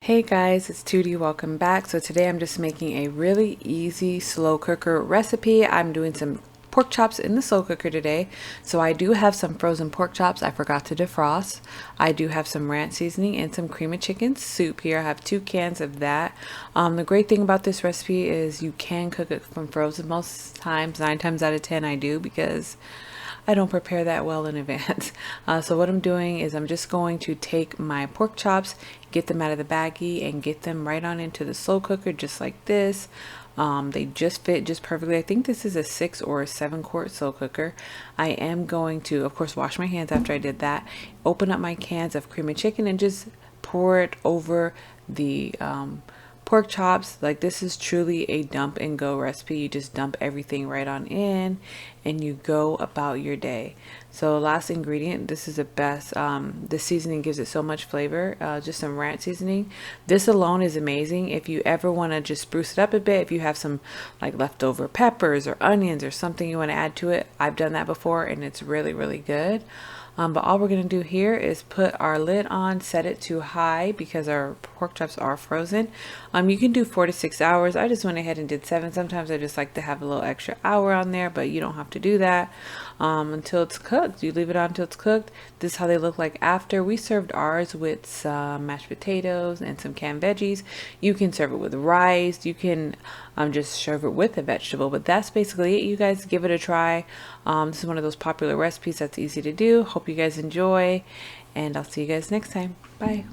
Hey guys, it's Tootie. Welcome back. So today I'm just making a really easy slow cooker recipe. I'm doing some pork chops in the slow cooker today. So I do have some frozen pork chops I forgot to defrost. I do have some ranch seasoning and some cream of chicken soup here. I have 2 cans of that. The great thing about this recipe is you can cook it from frozen. Most times, 9 times out of 10 I do, because I don't prepare that well in advance. So what I'm doing is I'm just going to take my pork chops, get them out of the baggie, and get them right on into the slow cooker just like this. They just fit just perfectly. I think this is a 6 or a 7 quart slow cooker. I am going to, of course, wash my hands after I did that, open up my cans of cream of chicken and just pour it over the pork chops. Like, this is truly a dump and go recipe. You just dump everything right on in and you go about your day. So last ingredient, this is the best. The seasoning gives it so much flavor. Just some ranch seasoning. This alone is amazing. If you ever want to just spruce it up a bit, if you have some like leftover peppers or onions or something you want to add to it, I've done that before and it's really, really good. But all we're going to do here is put our lid on, set it to high because our pork chops are frozen. You can do 4 to 6 hours. I just went ahead and did 7. Sometimes I just like to have a little extra hour on there, but you don't have to do that until it's cooked. You leave it on until it's cooked. This is how they look like after. We served ours with some mashed potatoes and some canned veggies. You can serve it with rice. You can just serve it with a vegetable, but that's basically it. You guys give it a try. This is one of those popular recipes that's easy to do. Hope you guys enjoy, and I'll see you guys next time. Bye.